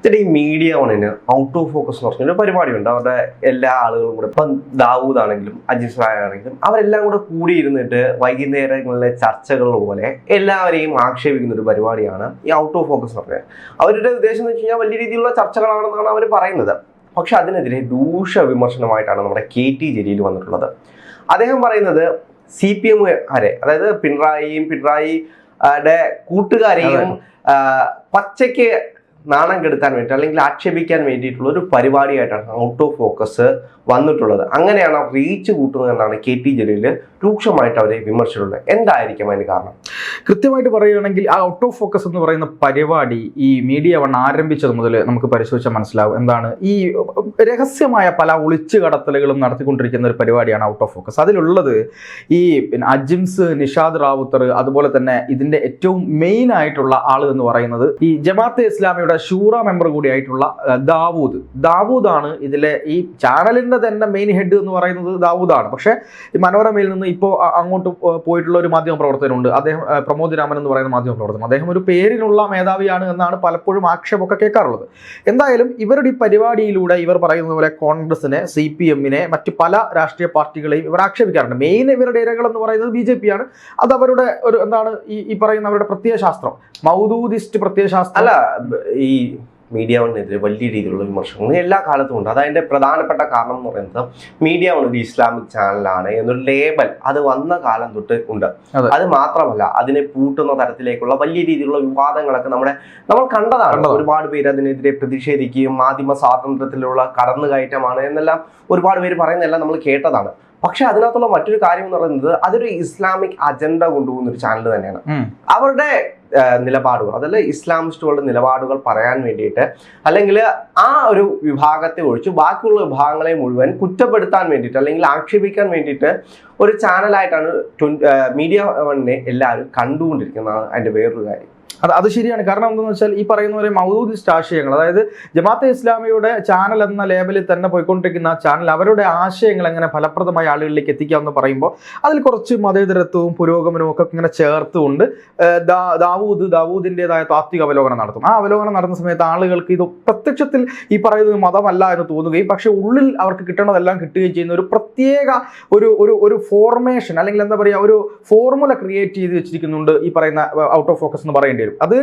ഈ മീഡിയ വണ്ണിന് out of focus എന്ന് പറഞ്ഞൊരു പരിപാടിയുണ്ട്. അവരുടെ എല്ലാ ആളുകളും കൂടെ, ഇപ്പം ദാവൂദ് ആണെങ്കിലും അജിത് റായ് ആണെങ്കിലും അവരെല്ലാം കൂടെ കൂടിയിരുന്നിട്ട് വൈകുന്നേരങ്ങളിലെ ചർച്ചകൾ പോലെ എല്ലാവരെയും ആക്ഷേപിക്കുന്ന ഒരു പരിപാടിയാണ് ഈ ഔട്ട് ഓഫ് ഫോക്കസ് എന്ന് പറഞ്ഞത്. അവരുടെ ഉദ്ദേശം എന്ന് വെച്ച് കഴിഞ്ഞാൽ വലിയ രീതിയിലുള്ള ചർച്ചകളാണെന്നാണ് അവർ പറയുന്നത്. പക്ഷെ അതിനെതിരെ രൂക്ഷ വിമർശനമായിട്ടാണ് നമ്മുടെ KT ജലീൽ വന്നിട്ടുള്ളത്. അദ്ദേഹം പറയുന്നത് CPM അതായത് പിണറായിയുടെ കൂട്ടുകാരെയും പച്ചയ്ക്ക് നാണം കെടുത്താൻ വേണ്ടി അല്ലെങ്കിൽ ആക്ഷേപിക്കാൻ വേണ്ടിയിട്ടുള്ള ഒരു പരിപാടിയായിട്ടാണ് ഔട്ട് ഓഫ് ഫോക്കസ് വന്നിട്ടുള്ളത്. അങ്ങനെയാണ് റീച്ച് കൂട്ടുന്നത് എന്നാണ് KT ജലീൽ രൂക്ഷമായിട്ട് അവരെ വിമർശിച്ചിട്ടുള്ളത്. എന്തായിരിക്കും അതിന് കാരണം? കൃത്യമായിട്ട് പറയുകയാണെങ്കിൽ ആ ഔട്ട് ഓഫ് ഫോക്കസ് എന്ന് പറയുന്ന പരിപാടി ഈ മീഡിയ വൺ ആരംഭിച്ചത് മുതൽ നമുക്ക് പരിശോധിച്ചാൽ മനസ്സിലാവും എന്താണ് ഈ രഹസ്യമായ പല ഒളിച്ചു കടത്തലുകളും നടത്തിക്കൊണ്ടിരിക്കുന്ന ഒരു പരിപാടിയാണ് ഔട്ട് ഓഫ് ഫോക്കസ്. അതിലുള്ളത് ഈ അജിംസ്, നിഷാദ് റാവുത്തർ, അതുപോലെ തന്നെ ഇതിന്റെ ഏറ്റവും മെയിൻ ആയിട്ടുള്ള ആൾ എന്ന് പറയുന്നത് ഈ ജമാഅത്തെ ഇസ്ലാമിയുടെ ഷൂറ മെമ്പർ കൂടിയായിട്ടുള്ള ദാവൂദാണ് ഇതിലെ ഈ ചാനലിന്റെ തന്നെ മെയിൻ ഹെഡ് എന്ന് പറയുന്നത് ദാവൂദാണ്. പക്ഷേ ഈ മനോരമയിൽ നിന്ന് ഇപ്പോൾ അങ്ങോട്ട് പോയിട്ടുള്ള ഒരു മാധ്യമ പ്രവർത്തകനുണ്ട്, അദ്ദേഹം പ്രമോദ് രാമൻ എന്ന് പറയുന്ന മാധ്യമ പ്രവർത്തകൻ. അദ്ദേഹം ഒരു പേരിനുള്ള മേധാവിയാണ് എന്നാണ് പലപ്പോഴും ആക്ഷേപമൊക്കെ കേൾക്കാറുള്ളത്. എന്തായാലും ഇവരുടെ ഈ പരിപാടിയിലൂടെ ഇവർ പറയുന്നത് പോലെ കോൺഗ്രസിനെ, CPM-നെ, മറ്റ് പല രാഷ്ട്രീയ പാർട്ടികളെയും ഇവർ ആക്ഷേപിക്കാറുണ്ട്. മെയിൻ ഇവരുടെ ഇരകൾ എന്ന് പറയുന്നത് BJP ആണ്. അത് അവരുടെ ഒരു എന്താണ് ഈ പറയുന്ന അവരുടെ പ്രത്യയശാസ്ത്രം, മൗദൂദിസ്റ്റ് പ്രത്യയശാസ്ത്രം. അല്ല, ഈ മീഡിയ വണ്ണിനെതിരെ വലിയ രീതിയിലുള്ള വിമർശനങ്ങൾ എല്ലാ കാലത്തും ഉണ്ട്. അതതിൻ്റെ പ്രധാനപ്പെട്ട കാരണം എന്ന് പറയുന്നത് മീഡിയ വൺ ഒരു ഇസ്ലാമിക് ചാനലാണ് എന്നൊരു ലേബൽ അത് വന്ന കാലം തൊട്ട് ഉണ്ട്. അത് മാത്രമല്ല, അതിനെ പൂട്ടുന്ന തരത്തിലേക്കുള്ള വലിയ രീതിയിലുള്ള വിവാദങ്ങളൊക്കെ നമ്മൾ കണ്ടതാണ്. ഒരുപാട് പേര് അതിനെതിരെ പ്രതിഷേധിക്കുകയും മാധ്യമ സ്വാതന്ത്ര്യത്തിലുള്ള കടന്നുകയറ്റമാണ് എന്നെല്ലാം ഒരുപാട് പേര് പറയുന്നതെല്ലാം നമ്മൾ കേട്ടതാണ്. പക്ഷെ അതിനകത്തുള്ള മറ്റൊരു കാര്യം എന്ന് പറയുന്നത് അതൊരു ഇസ്ലാമിക് അജണ്ട കൊണ്ടുപോകുന്ന ഒരു ചാനൽ തന്നെയാണ്. അവരുടെ നിലപാടുകൾ, അതല്ല ഇസ്ലാമിസ്റ്റുകളുടെ നിലപാടുകൾ പറയാൻ വേണ്ടിയിട്ട്, അല്ലെങ്കിൽ ആ ഒരു വിഭാഗത്തെ ഒഴിച്ച് ബാക്കിയുള്ള വിഭാഗങ്ങളെ മുഴുവൻ കുറ്റപ്പെടുത്താൻ വേണ്ടിയിട്ട് അല്ലെങ്കിൽ ആക്ഷേപിക്കാൻ വേണ്ടിയിട്ട് ഒരു ചാനലായിട്ടാണ് മീഡിയ വണ്ണിനെ എല്ലാവരും കണ്ടുകൊണ്ടിരിക്കുന്നതാണ് അതിൻ്റെ വേറൊരു കാര്യം. അത് ശരിയാണ്. കാരണം എന്താണെന്ന് വെച്ചാൽ ഈ പറയുന്ന പോലെ മൗദൂദിസ്റ്റ് ആശയങ്ങൾ, അതായത് ജമാഅത്തെ ഇസ്ലാമിയുടെ ചാനൽ എന്ന ലേബലിൽ തന്നെ പോയിക്കൊണ്ടിരിക്കുന്ന ആ ചാനൽ അവരുടെ ആശയങ്ങൾ എങ്ങനെ ഫലപ്രദമായ ആളുകളിലേക്ക് എത്തിക്കാമെന്ന് പറയുമ്പോൾ അതിൽ കുറച്ച് മതേതരത്വവും പുരോഗമനവും ഒക്കെ ഇങ്ങനെ ചേർത്തുകൊണ്ട് ദാവൂദിൻ്റെതായ താത്വിക അവലോകനം നടത്തും. ആ അവലോകനം നടത്തുന്ന സമയത്ത് ആളുകൾക്ക് ഇത് പ്രത്യക്ഷത്തിൽ ഈ പറയുന്നത് മതമല്ല എന്ന് തോന്നുകയും പക്ഷെ ഉള്ളിൽ അവർക്ക് കിട്ടണതെല്ലാം കിട്ടുകയും ചെയ്യുന്ന ഒരു പ്രത്യേക ഒരു ഫോർമേഷൻ അല്ലെങ്കിൽ എന്താ പറയുക, ഒരു ഫോർമുല ക്രിയേറ്റ് ചെയ്ത് വെച്ചിരിക്കുന്നുണ്ട് ഈ പറയുന്ന ഔട്ട് ഓഫ് ഫോക്കസ് എന്ന് പറയേണ്ടി വരും. അത്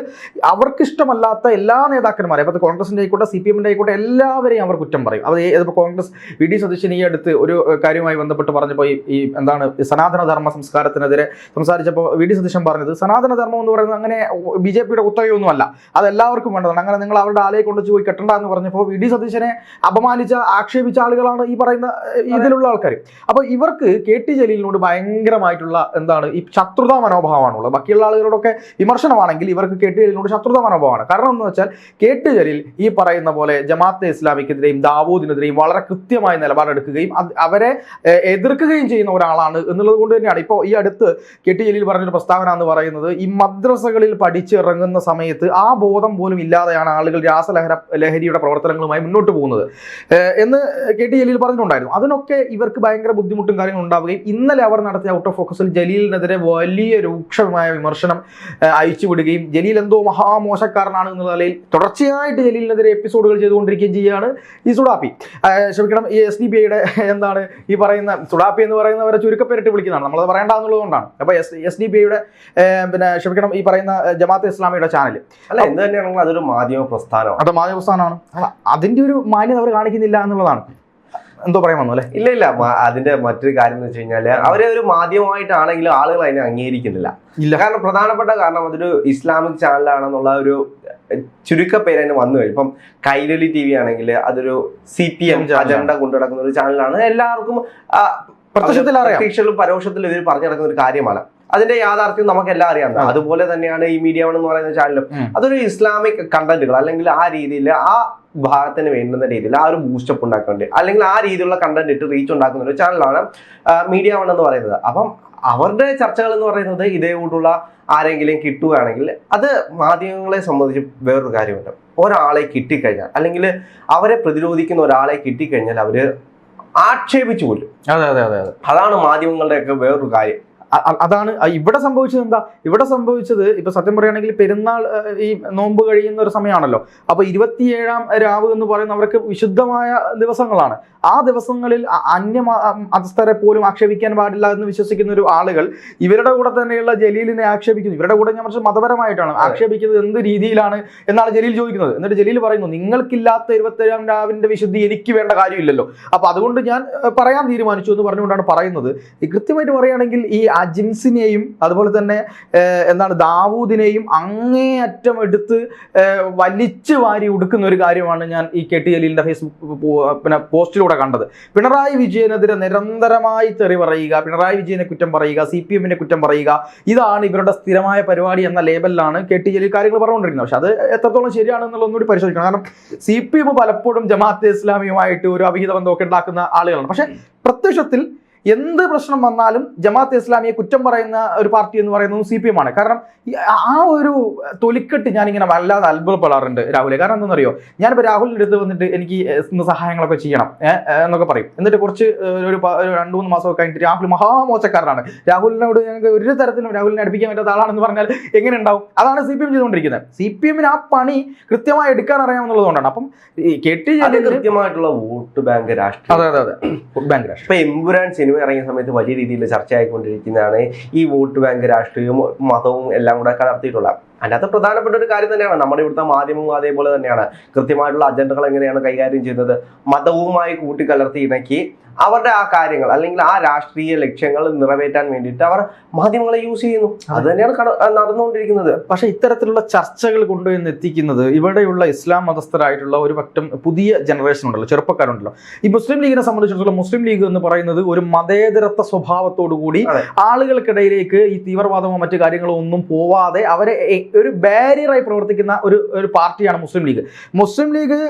അവർക്ക് ഇഷ്ടമല്ലാത്ത എല്ലാ നേതാക്കന്മാരെ, അപ്പോൾ കോൺഗ്രസിന്റെ ആയിക്കോട്ടെ CPM-ന്റെ ആയിക്കോട്ടെ എല്ലാവരെയും അവർ കുറ്റം പറയും. അത് ഏതിപ്പോൾ കോൺഗ്രസ് VD സതീശൻ ഈ അടുത്ത് ഒരു കാര്യവുമായി ബന്ധപ്പെട്ട് പറഞ്ഞപ്പോൾ ഈ എന്താണ് സനാതനധർമ്മ സംസ്കാരത്തിനെതിരെ സംസാരിച്ചപ്പോൾ VD സതീശൻ പറഞ്ഞത് സനാതനധർമ്മം എന്ന് പറയുന്നത് അങ്ങനെ BJP-യുടെ കുത്തകയൊന്നുമല്ല, അതെല്ലാവർക്കും വേണ്ടതാണ്, അങ്ങനെ നിങ്ങൾ അവരുടെ ആലയെ കൊണ്ടുവച്ച് പോയി കെട്ടണ്ട എന്ന് പറഞ്ഞപ്പോൾ VD സതീശനെ ആക്ഷേപിച്ച ആളുകളാണ് ഈ പറയുന്ന ഇതിലുള്ള ആൾക്കാർ. അപ്പോൾ ഇവർക്ക് KT ജലീലിനോട് ഭയങ്കരമായിട്ടുള്ള എന്താണ് ഈ ശത്രുതാ മനോഭാവമാണുള്ളത്. ബാക്കിയുള്ള ആളുകളോടൊക്കെ വിമർശനമാണെങ്കിൽ ഇവർക്ക് KT ജലീലിനോട് ശത്രുതാ മനോഭാവമാണ്. കാരണം എന്ന് വെച്ചാൽ KT ജലീൽ ഈ പറയുന്ന പോലെ ജമാഅത്തെ ഇസ്ലാമിക്കെതിരെയും ദാവൂദിനെതിരെയും വളരെ കൃത്യമായ നിലപാടെടുക്കുകയും അവരെ എതിർക്കുകയും ചെയ്യുന്ന ഒരാളാണ് എന്നുള്ളത് കൊണ്ട് തന്നെയാണ് ഇപ്പോൾ ഈ അടുത്ത് KT ജലീൽ പറഞ്ഞൊരു പ്രസ്താവന എന്ന് പറയുന്നത് ഈ മദ്രസകളിൽ പഠിച്ചിറങ്ങുന്ന സമയത്ത് ആ ബോധം പോലും ഇല്ലാതെയാണ് ആളുകൾ രാസലഹരിയുടെ പ്രവർത്തനങ്ങളുമായി മുന്നോട്ട് പോകുന്നത് എന്ന് KT ജലീൽ പറഞ്ഞിട്ടുണ്ടായിരുന്നു. അതിനൊക്കെ ഇവർക്ക് ഭയങ്കര ബുദ്ധിമുട്ടും കാര്യങ്ങളും ഉണ്ടാവുകയും ഇന്നലെ അവർ നടത്തിയ ഔട്ട് ഓഫ് ഫോക്കസിൽ ജലീലിനെതിരെ വലിയ രൂക്ഷമായ വിമർശനം അയച്ചുവിടുകയും ജലീൽ എന്തോ മഹാമോശക്കാരനാണ് എന്നുള്ള നിലയിൽ തുടർച്ചയായിട്ട് ജലീലിനെതിരെ എപ്പിസോഡുകൾ ചെയ്തുകൊണ്ടിരിക്കുകയും ചെയ്യുകയാണ് ഈ സുഡാപ്പി. ക്ഷമിക്കണം, ഈ SDPI-യുടെ എന്താണ് ഈ പറയുന്ന സുഡാപ്പി എന്ന് പറയുന്നവരെ ചുരുക്കപ്പേരിട്ട് വിളിക്കുന്നതാണ്, നമ്മളത് പറയേണ്ടതെന്നുള്ളതുകൊണ്ടാണ്. അപ്പോൾ SDPI-യുടെ പിന്നെ ക്ഷമിക്കണം ഈ പറയുന്ന ജമാഅത്തെ ഇസ്ലാമിയുടെ ചാനൽ അല്ല എന്ത് തന്നെയാണെങ്കിലും അതൊരു മാധ്യമ പ്രസ്ഥാനമാണ്. അത് മാധ്യമ പ്രസ്ഥാനമാണ്. അതിൻ്റെ ഒരു മാന്യത അവർ കാണിക്കുന്നില്ല എന്നുള്ളതാണ്. എന്തോ പറയാൻ വന്നു അല്ലേ? ഇല്ല, അതിന്റെ മറ്റൊരു കാര്യം എന്ന് വെച്ച് കഴിഞ്ഞാൽ അവരെ ഒരു മാധ്യമമായിട്ടാണെങ്കിലും ആളുകൾ അതിനെ അംഗീകരിക്കുന്നില്ല. കാരണം പ്രധാനപ്പെട്ട കാരണം അതൊരു ഇസ്ലാമിക് ചാനലാണെന്നുള്ള ഒരു ചുരുക്കപ്പേര് അതിന് വന്നു കഴിഞ്ഞു. ഇപ്പം കൈരളി TV ആണെങ്കിൽ അതൊരു CPM അജണ്ട കൊണ്ടു നടക്കുന്ന ഒരു ചാനലാണ്. എല്ലാവർക്കും പ്രത്യക്ഷത്തിലും പരോക്ഷത്തിലും ഇതിൽ പറഞ്ഞു നടക്കുന്ന ഒരു കാര്യമാണ്. അതിന്റെ യാഥാർത്ഥ്യം നമുക്കെല്ലാം അറിയാം. അതുപോലെ തന്നെയാണ് ഈ മീഡിയ വൺ എന്ന് പറയുന്ന ചാനലും അതൊരു ഇസ്ലാമിക് കണ്ടന്റുകൾ അല്ലെങ്കിൽ ആ രീതിയിൽ ആ ഭാഗത്തിന് വേണ്ടുന്ന രീതിയിൽ ആ ഒരു ബൂസ്റ്റപ്പ് ഉണ്ടാക്കാൻ വേണ്ടി അല്ലെങ്കിൽ ആ രീതിയിലുള്ള കണ്ടന്റ് ഇട്ട് റീച്ച് ഉണ്ടാക്കുന്ന ഒരു ചാനലാണ് മീഡിയ വൺ എന്ന് പറയുന്നത്. അപ്പം അവരുടെ ചർച്ചകൾ എന്ന് പറയുന്നത് ഇതേ കൂട്ടുള്ള ആരെങ്കിലും കിട്ടുകയാണെങ്കിൽ അത് മാധ്യമങ്ങളെ സംബന്ധിച്ച് വേറൊരു കാര്യമുണ്ട്. ഒരാളെ കിട്ടിക്കഴിഞ്ഞാൽ അല്ലെങ്കിൽ അവരെ പ്രതിരോധിക്കുന്ന ഒരാളെ കിട്ടിക്കഴിഞ്ഞാൽ അവര് ആക്ഷേപിച്ചു കൊല്ലും. അതെ, അതാണ് മാധ്യമങ്ങളുടെയൊക്കെ വേറൊരു കാര്യം. അതാണ് ഇവിടെ സംഭവിച്ചത്. എന്താ ഇവിടെ സംഭവിച്ചത്? ഇപ്പൊ സത്യം പറയുകയാണെങ്കിൽ പെരുന്നാൾ ഈ നോമ്പ് കഴിയുന്ന ഒരു സമയമാണല്ലോ. അപ്പൊ 27ാം രാവ് എന്ന് പറയുന്ന അവർക്ക് വിശുദ്ധമായ ദിവസങ്ങളാണ്. ആ ദിവസങ്ങളിൽ അന്യ മതസ്ഥരെ പോലും ആക്ഷേപിക്കാൻ പാടില്ല എന്ന് വിശ്വസിക്കുന്ന ഒരു ആളുകൾ ഇവരുടെ കൂടെ തന്നെയുള്ള ജലീലിനെ ആക്ഷേപിക്കുന്നു. ഇവരുടെ കൂടെ ഞാൻ കുറച്ച് മതപരമായിട്ടാണ് ആക്ഷേപിക്കുന്നത്. എന്ത് രീതിയിലാണ് എന്നാണ് ജലീൽ ചോദിക്കുന്നത്. എന്നിട്ട് ജലീൽ പറയുന്നു, നിങ്ങൾക്കില്ലാത്ത 27ാം രാവിന്റെ വിശുദ്ധി എനിക്ക് വേണ്ട കാര്യമില്ലല്ലോ, അപ്പൊ അതുകൊണ്ട് ഞാൻ പറയാൻ തീരുമാനിച്ചു എന്ന് പറഞ്ഞുകൊണ്ടാണ് പറയുന്നത്. കൃത്യമായിട്ട് പറയുകയാണെങ്കിൽ ഈ അജിംസിനെയും അതുപോലെ തന്നെ ദാവൂദിനെയും അങ്ങേയറ്റം എടുത്ത് വലിച്ചു വാരി ഉടുക്കുന്ന ഒരു കാര്യമാണ് ഞാൻ ഈ കെ ടി ജലീലിന്റെ ഫേസ്ബുക്ക് പോസ്റ്റിലൂടെ കണ്ടത്. പിണറായി വിജയനെതിരെ നിരന്തരമായി തെറി പറയുക, പിണറായി വിജയനെ കുറ്റം പറയുക, CPM കുറ്റം പറയുക, ഇതാണ് ഇവരുടെ സ്ഥിരമായ പരിപാടി എന്ന ലേബലിലാണ് കെ ടി ജലീൽ കാര്യങ്ങൾ പറഞ്ഞുകൊണ്ടിരിക്കുന്നത്. പക്ഷെ അത് എത്രത്തോളം ശരിയാണെന്നുള്ള ഒന്നുകൂടി പരിശോധിക്കണം. കാരണം CPM പലപ്പോഴും ജമാഅത്തെ ഇസ്ലാമിയുമായിട്ട് ഒരു അവിഹിത ബന്ധമൊക്കെ ഉണ്ടാക്കുന്ന ആളുകളാണ്. പക്ഷെ പ്രത്യക്ഷത്തിൽ എന്ത് പ്രശ്നം വന്നാലും ജമാഅത്തെ ഇസ്ലാമിയെ കുറ്റം പറയുന്ന ഒരു പാർട്ടി എന്ന് പറയുന്നത് CPM ആണ്. കാരണം ആ ഒരു തൊലിക്കെട്ട് ഞാനിങ്ങനെ വല്ലാതെ അത്ഭുതപ്പെടാറുണ്ട് രാഹുലെ. കാരണം എന്താണെന്നറിയോ, ഞാനിപ്പോൾ രാഹുലിൻ്റെ അടുത്ത് വന്നിട്ട് എനിക്ക് ഇന്ന് സഹായങ്ങളൊക്കെ ചെയ്യണം എന്നൊക്കെ പറയും. എന്നിട്ട് കുറച്ച് ഒരു 2-3 മാസമൊക്കെ കഴിഞ്ഞിട്ട് രാഹുൽ മഹാമോശക്കാരനാണ്, രാഹുലിനോട് ഞങ്ങൾക്ക് ഒരു തരത്തിലും രാഹുലിനെ അടുപ്പിക്കാൻ പറ്റാത്ത ആളാണെന്ന് പറഞ്ഞാൽ എങ്ങനെ ഉണ്ടാവും? അതാണ് CPM ചെയ്തുകൊണ്ടിരിക്കുന്നത്. CPM ആ പണി കൃത്യമായി എടുക്കാൻ അറിയാമെന്നുള്ളതുകൊണ്ടാണ്. അപ്പം കെ ടി ജലീൽ കൃത്യമായിട്ടുള്ള വോട്ട് ബാങ്ക് രാഷ്ട്രീയം. അതെ വോട്ട് ബാങ്ക് രാഷ്ട്രീയം. ഇപ്പൊ എമ്പുരാൻ സിനിമ ഇറങ്ങിയ സമയത്ത് വലിയ രീതിയിൽ ചർച്ചയായിക്കൊണ്ടിരിക്കുന്നതാണ് ഈ വോട്ട് ബാങ്ക് രാഷ്ട്രീയവും മതവും എല്ലാം കൂടെ കലർത്തിയിട്ടുള്ള. അതിനകത്ത് പ്രധാനപ്പെട്ട ഒരു കാര്യം തന്നെയാണ് നമ്മുടെ ഇവിടുത്തെ മാധ്യമവും അതേപോലെ തന്നെയാണ് കൃത്യമായിട്ടുള്ള അജണ്ടകൾ എങ്ങനെയാണ് കൈകാര്യം ചെയ്യുന്നത്. മതവുമായി കൂട്ടിക്കലർത്തി ഇണക്കി അവരുടെ ആ കാര്യങ്ങൾ അല്ലെങ്കിൽ ആ രാഷ്ട്രീയ ലക്ഷ്യങ്ങൾ നിറവേറ്റാൻ വേണ്ടിയിട്ട് അവർ മാധ്യമങ്ങളെ യൂസ് ചെയ്യുന്നു. അത് തന്നെയാണ് നടന്നുകൊണ്ടിരിക്കുന്നത്. പക്ഷെ ഇത്തരത്തിലുള്ള ചർച്ചകൾ കൊണ്ടുവന്ന് എത്തിക്കുന്നത് ഇവിടെയുള്ള ഇസ്ലാം മതസ്ഥരായിട്ടുള്ള ഒരു പറ്റം പുതിയ ജനറേഷൻ ഉണ്ടല്ലോ, ചെറുപ്പക്കാരുണ്ടല്ലോ. ഈ മുസ്ലിം ലീഗിനെ സംബന്ധിച്ചിടത്തോളം മുസ്ലിം ലീഗ് എന്ന് പറയുന്നത് ഒരു മതേതരത്വ സ്വഭാവത്തോടു കൂടി ആളുകൾക്കിടയിലേക്ക് ഈ തീവ്രവാദമോ മറ്റു കാര്യങ്ങളോ ഒന്നും പോവാതെ അവരെ ഒരു ബാരിയറായി പ്രവർത്തിക്കുന്ന ഒരു പാർട്ടിയാണ് മുസ്ലിം ലീഗ്. മുസ്ലിം ലീഗ്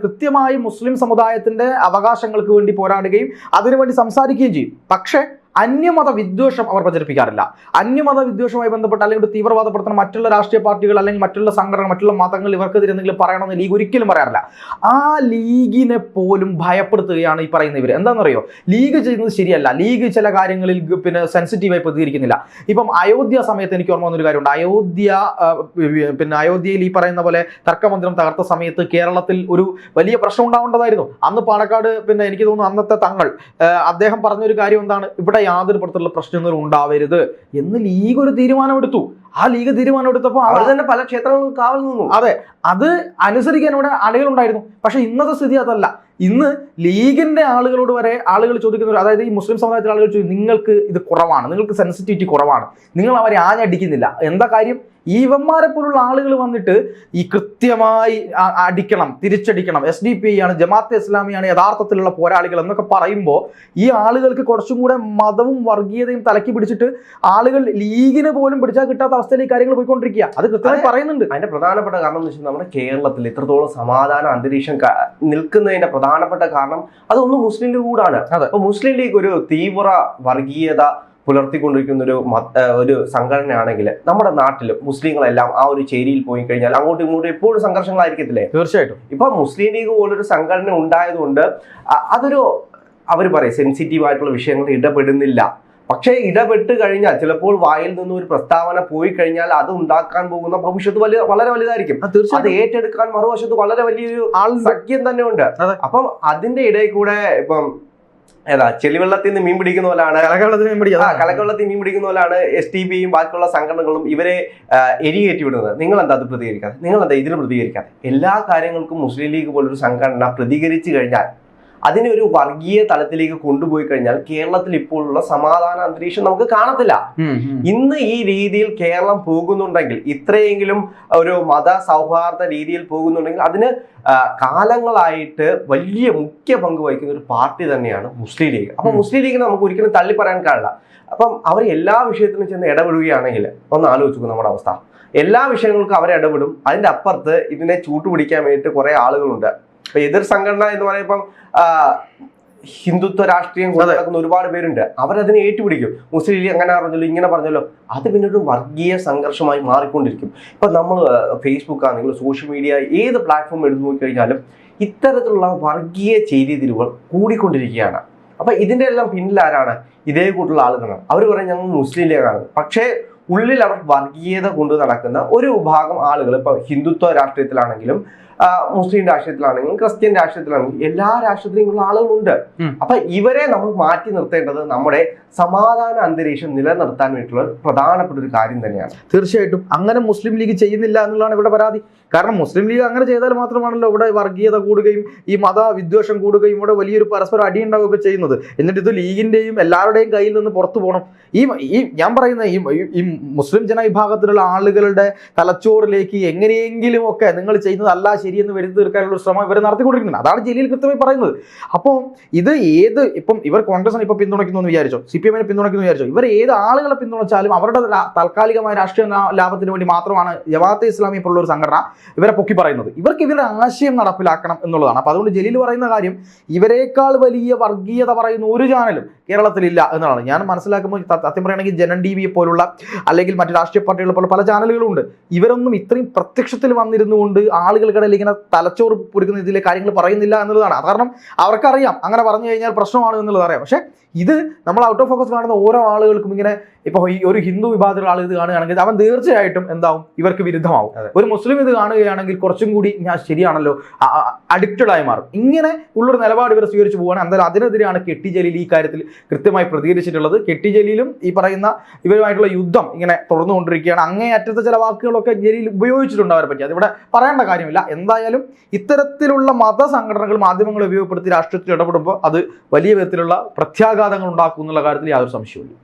കൃത്യമായി മുസ്ലിം സമുദായത്തിന്റെ അവകാശങ്ങൾക്ക് വേണ്ടി പോരാടുകയും അതിനുവേണ്ടി സംസാരിക്കുകയും ചെയ്യും. പക്ഷേ അന്യമത വിദ്വേഷം അവർ പ്രചരിപ്പിക്കാറില്ല. അന്യമത വിദ്വേഷവുമായി ബന്ധപ്പെട്ട് അല്ലെങ്കിൽ തീവ്രവാദ പ്രവർത്തനം മറ്റുള്ള രാഷ്ട്രീയ പാർട്ടികൾ അല്ലെങ്കിൽ മറ്റുള്ള സംഘടനകൾ മറ്റുള്ള മതങ്ങൾ ഇവർക്കെതിരെ എന്തെങ്കിലും പറയണമെന്ന് ലീഗ് ഒരിക്കലും പറയാറില്ല. ആ ലീഗിനെ പോലും ഭയപ്പെടുത്തുകയാണ് ഈ പറയുന്ന ഇവർ. എന്താണെന്നറിയോ, ലീഗ് ചെയ്യുന്നത് ശരിയല്ല, ലീഗ് ചില കാര്യങ്ങളിൽ സെൻസിറ്റീവായി പ്രതികരിക്കുന്നില്ല. ഇപ്പം അയോധ്യ സമയത്ത് എനിക്ക് ഓർമ്മ വന്നൊരു കാര്യമുണ്ട്. അയോധ്യയിൽ ഈ പറയുന്ന പോലെ തർക്കമന്ദിരം തകർത്ത സമയത്ത് കേരളത്തിൽ ഒരു വലിയ പ്രശ്നം ഉണ്ടാവേണ്ടതായിരുന്നു. അന്ന് പാണക്കാട് എനിക്ക് തോന്നുന്നു അന്നത്തെ തങ്ങൾ അദ്ദേഹം പറഞ്ഞൊരു കാര്യം എന്താണ്, ഇവിടെ യാതൊരു തരത്തിലുള്ള പ്രശ്നങ്ങളും ഉണ്ടാവരുത് എന്ന് ലീഗ് ഒരു തീരുമാനമെടുത്തു. ആ ലീഗ് തീരുമാനമെടുത്തപ്പോൾ അവർ തന്നെ പല ക്ഷേത്രങ്ങളും കാവൽ നിന്നു. അതെ, അത് അനുസരിക്കാൻ ഇവിടെ ആളുകളുണ്ടായിരുന്നു. പക്ഷെ ഇന്നത്തെ സ്ഥിതി അതല്ല. ഇന്ന് ലീഗിന്റെ ആളുകളോട് വരെ ആളുകൾ ചോദിക്കുന്ന, അതായത് ഈ മുസ്ലിം സമുദായത്തിലെ ആളുകൾ ചോദിക്കും, നിങ്ങൾക്ക് ഇത് കുറവാണ്, നിങ്ങൾക്ക് സെൻസിറ്റിവിറ്റി കുറവാണ്, നിങ്ങൾ അവരെ ആഞ്ഞടിക്കുന്നില്ല. എന്താ കാര്യം? ഇവന്മാരെ പോലുള്ള ആളുകൾ വന്നിട്ട് ഈ കൃത്യമായി അടിക്കണം, തിരിച്ചടിക്കണം, SDPI ആണ്, ജമാഅത്തെ ഇസ്ലാമിയാണ് യഥാർത്ഥത്തിലുള്ള പോരാളികൾ എന്നൊക്കെ പറയുമ്പോൾ ഈ ആളുകൾക്ക് കുറച്ചും കൂടെ മതവും വർഗീയതയും തലക്കി പിടിച്ചിട്ട് ആളുകൾ ലീഗിന് പോലും പിടിച്ചാൽ കിട്ടാത്ത അവസ്ഥയിലേക്ക് കാര്യങ്ങൾ പോയിക്കൊണ്ടിരിക്കുക. അത് കൃത്യമായി പറയുന്നുണ്ട്. അതിന്റെ പ്രധാനപ്പെട്ട കാരണം എന്ന് വെച്ചാൽ നമ്മുടെ കേരളത്തിൽ ഇത്രത്തോളം സമാധാന അന്തരീക്ഷം നിൽക്കുന്നതിന്റെ പ്രധാനപ്പെട്ട കാരണം അതൊന്നും മുസ്ലിം ലീഗ് കൂടാണ്. അപ്പൊ മുസ്ലിം ലീഗ് ഒരു തീവ്ര വർഗീയത പുലർത്തിക്കൊണ്ടിരിക്കുന്ന ഒരു സംഘടനയാണെങ്കിൽ നമ്മുടെ നാട്ടിൽ മുസ്ലിങ്ങളെല്ലാം ആ ഒരു ചേരിയിൽ പോയി കഴിഞ്ഞാൽ അങ്ങോട്ടും ഇങ്ങോട്ടും എപ്പോഴും സംഘർഷങ്ങളായിരിക്കത്തില്ലേ? തീർച്ചയായിട്ടും. ഇപ്പൊ മുസ്ലിം ലീഗ് പോലൊരു സംഘടന ഉണ്ടായതുകൊണ്ട് അതൊരു അവർ പറയും സെൻസിറ്റീവ് ആയിട്ടുള്ള വിഷയങ്ങൾ ഇടപെടുന്നില്ല. പക്ഷേ ഇടപെട്ട് കഴിഞ്ഞാൽ ചിലപ്പോൾ വായിൽ നിന്നും ഒരു പ്രസ്താവന പോയി കഴിഞ്ഞാൽ അത് ഉണ്ടാക്കാൻ പോകുന്ന ഭവിഷ്യത്ത് വളരെ വലുതായിരിക്കും. അത് ഏറ്റെടുക്കാൻ മറുവശത്ത് വളരെ വലിയൊരു സഖ്യം തന്നെ ഉണ്ട്. അപ്പം അതിന്റെ ഇടയിൽ കൂടെ ഇപ്പം ചെളിവെള്ളത്തിൽ നിന്ന് മീൻ പിടിക്കുന്ന പോലാണ്, കലക്കവെള്ളത്തിൽ മീൻ പിടിക്കുന്ന പോലാണ് STPയും ബാക്കിയുള്ള സംഘടനകളും ഇവരെ എരികേറ്റി വിടുന്നത്. നിങ്ങൾ എന്താ അത് പ്രതികരിക്കാതെ, നിങ്ങൾ എന്താ ഇതിന് പ്രതികരിക്കാതെ? എല്ലാ കാര്യങ്ങൾക്കും മുസ്ലിം ലീഗ് പോലൊരു സംഘടന പ്രതികരിച്ചു കഴിഞ്ഞാൽ അതിനെ ഒരു വർഗീയ തലത്തിലേക്ക് കൊണ്ടുപോയി കഴിഞ്ഞാൽ കേരളത്തിൽ ഇപ്പോഴുള്ള സമാധാന അന്തരീക്ഷം നമുക്ക് കാണത്തില്ല. ഇന്ന് ഈ രീതിയിൽ കേരളം പോകുന്നുണ്ടെങ്കിൽ, ഇത്രയെങ്കിലും ഒരു മത സൗഹാർദ്ദ രീതിയിൽ പോകുന്നുണ്ടെങ്കിൽ അതിന് കാലങ്ങളായിട്ട് വലിയ മുഖ്യ പങ്ക് വഹിക്കുന്ന ഒരു പാർട്ടി തന്നെയാണ് മുസ്ലിം ലീഗ്. അപ്പൊ മുസ്ലിം ലീഗിനെ നമുക്ക് ഒരിക്കലും തള്ളി പറയാൻ കാണില്ല. അപ്പം അവർ എല്ലാ വിഷയത്തിലും ചെന്ന് ഇടപെടുകയാണെങ്കിൽ ഒന്ന് ആലോചിക്കും നമ്മുടെ അവസ്ഥ. എല്ലാ വിഷയങ്ങൾക്കും അവരെ ഇടപെടും. അതിന്റെ അപ്പുറത്ത് ഇതിനെ ചൂട്ടുപിടിക്കാൻ വേണ്ടിയിട്ട് കുറെ ആളുകളുണ്ട്. ഇപ്പൊ എതിർ സംഘടന എന്ന് പറയുമ്പം ഹിന്ദുത്വ രാഷ്ട്രീയം കൊണ്ട് നടക്കുന്ന ഒരുപാട് പേരുണ്ട്. അവരതിനെ ഏറ്റുപിടിക്കും. മുസ്ലിം ലീഗ് അങ്ങനെ പറഞ്ഞല്ലോ, ഇങ്ങനെ പറഞ്ഞല്ലോ, അത് പിന്നെ ഒരു വർഗീയ സംഘർഷമായി മാറിക്കൊണ്ടിരിക്കും. ഇപ്പൊ നമ്മൾ ഫേസ്ബുക്ക് ആണെങ്കിലും സോഷ്യൽ മീഡിയ ഏത് പ്ലാറ്റ്ഫോം എടുത്തു നോക്കിക്കഴിഞ്ഞാലും ഇത്തരത്തിലുള്ള വർഗീയ ചെയ്തിരിവുകൾ കൂടിക്കൊണ്ടിരിക്കുകയാണ്. അപ്പൊ ഇതിന്റെ എല്ലാം പിന്നിൽ ആരാണ്? ഇതേ കൂട്ടുള്ള ആളുകളാണ്. അവർ പറയും ഞങ്ങൾ മുസ്ലിം ലീഗാണ്. പക്ഷേ ഉള്ളിൽ അവർ വർഗീയത കൊണ്ട് നടക്കുന്ന ഒരു വിഭാഗം ആളുകൾ, ഇപ്പൊ ഹിന്ദുത്വ രാഷ്ട്രീയത്തിലാണെങ്കിലും മുസ്ലിം രാഷ്ട്രീയത്തിലാണെങ്കിലും ക്രിസ്ത്യൻ രാഷ്ട്രീയത്തിലാണെങ്കിലും എല്ലാ രാഷ്ട്രീയത്തിലും ആളുകളുണ്ട്. അപ്പൊ ഇവരെ നമ്മൾ മാറ്റി നിർത്തേണ്ടത് നമ്മുടെ സമാധാന അന്തരീക്ഷം നിലനിർത്താൻ വേണ്ടിയിട്ടുള്ള പ്രധാനപ്പെട്ട ഒരു കാര്യം തന്നെയാണ്. തീർച്ചയായിട്ടും അങ്ങനെ മുസ്ലിം ലീഗ് ചെയ്യുന്നില്ല എന്നുള്ളതാണ് ഇവിടെ പരാതി. കാരണം മുസ്ലിം ലീഗ് അങ്ങനെ ചെയ്താൽ മാത്രമാണല്ലോ ഇവിടെ വർഗീയത കൂടുകയും ഈ മത വിദ്വേഷം കൂടുകയും ഇവിടെ വലിയൊരു പരസ്പരം അടിയുണ്ടാവുകയൊക്കെ ചെയ്യുന്നത്. എന്നിട്ട് ഇത് ലീഗിന്റെയും എല്ലാവരുടെയും കയ്യിൽ നിന്ന് പുറത്തു പോകണം. ഈ ഞാൻ പറയുന്ന ഈ മുസ്ലിം ജനവിഭാഗത്തിലുള്ള ആളുകളുടെ തലച്ചോറിലേക്ക് എങ്ങനെയെങ്കിലും ഒക്കെ നിങ്ങൾ ചെയ്യുന്നതല്ല ശരിയെന്ന് വരുത്തി തീർക്കാനുള്ള ശ്രമം ഇവർ നടത്തിക്കൊണ്ടിരിക്കുന്നത്. അതാണ് ജലീൽ കൃത്യമായി പറയുന്നത്. അപ്പോൾ ഇത് ഇപ്പം ഇവർ കോൺഗ്രസിനെ ഇപ്പൊ പിന്തുണയ്ക്കുന്നു എന്ന് വിചാരിച്ചോ, CPM പിന്തുണയ്ക്കുന്നു വിചാരിച്ചോ, ഇവർ ഏത് ആളുകളെ പിന്തുണച്ചാലും അവരുടെ താൽക്കാലികമായ രാഷ്ട്രീയ ലാഭത്തിന് വേണ്ടി മാത്രമാണ് ജമാഅത്തെ ഇസ്ലാമി പോലുള്ള ഒരു സംഘടന ഇവരെ പൊക്കി പറയുന്നത്. ഇവർക്ക് ഇവരുടെ ആശയം നടപ്പിലാക്കണം എന്നുള്ളതാണ്. അപ്പൊ അതുകൊണ്ട് ജലീൽ പറയുന്ന കാര്യം ഇവരെക്കാൾ വലിയ വർഗീയത പറയുന്ന ഒരു ചാനലും കേരളത്തിലില്ല എന്നതാണ് ഞാൻ മനസ്സിലാക്കുമ്പോൾ. സത്യം പറയുകയാണെങ്കിൽ ജനൻ TV പോലുള്ള അല്ലെങ്കിൽ മറ്റു രാഷ്ട്രീയ പാർട്ടികളെ പോലെ പല ചാനലുകളും ഉണ്ട്. ഇവരൊന്നും ഇത്രയും പ്രത്യക്ഷത്തിൽ വന്നിരുന്നുകൊണ്ട് ആളുകൾക്കിടയിൽ ഇങ്ങനെ തലച്ചോറ് പൊടിക്കുന്ന ഇതിലെ കാര്യങ്ങൾ പറയുന്നില്ല എന്നുള്ളതാണ്. കാരണം അവർക്കറിയാം അങ്ങനെ പറഞ്ഞു കഴിഞ്ഞാൽ പ്രശ്നമാണ് എന്നുള്ളത് അറിയാം. പക്ഷെ ഇത് നമ്മൾ ഔട്ട് ഓഫ് ഫോക്കസ് കാണുന്ന ഓരോ ആളുകൾക്കും ഇങ്ങനെ ഇപ്പൊ ഈ ഒരു ഹിന്ദു വിഭാഗത്തിലുള്ള ആൾ ഇത് കാണുകയാണെങ്കിൽ അവൻ തീർച്ചയായിട്ടും എന്താവും, ഇവർക്ക് വിരുദ്ധമാവും. ഒരു മുസ്ലിം ഇത് കാണുകയാണെങ്കിൽ കുറച്ചും കൂടി ഞാൻ ശരിയാണല്ലോ അഡിക്റ്റഡ് ആയി മാറും. ഇങ്ങനെ ഉള്ളൊരു നിലപാട് ഇവർ സ്വീകരിച്ചു പോവുകയാണ്. എന്തായാലും അതിനെതിരെയാണ് കെട്ടി ജലീൽ ഈ കാര്യത്തിൽ കൃത്യമായി പ്രതികരിച്ചിട്ടുള്ളത്. കെട്ടി ജലീലും ഈ പറയുന്ന ഇവരുമായിട്ടുള്ള യുദ്ധം ഇങ്ങനെ തുടർന്നുകൊണ്ടിരിക്കുകയാണ്. അങ്ങേയറ്റത്തെ ചില വാക്കുകളൊക്കെ ജലീൽ ഉപയോഗിച്ചിട്ടുണ്ട് അവരെ പറ്റി, അതിവിടെ പറയേണ്ട കാര്യമില്ല. എന്തായാലും ഇത്തരത്തിലുള്ള മതസംഘടനകൾ മാധ്യമങ്ങളെ ഉപയോഗപ്പെടുത്തി രാഷ്ട്രീയത്തിൽ ഇടപെടുമ്പോൾ അത് വലിയ വിധത്തിലുള്ള പ്രത്യാഘാതങ്ങൾ ഉണ്ടാക്കും എന്നുള്ള കാര്യത്തിൽ യാതൊരു സംശയമില്ല.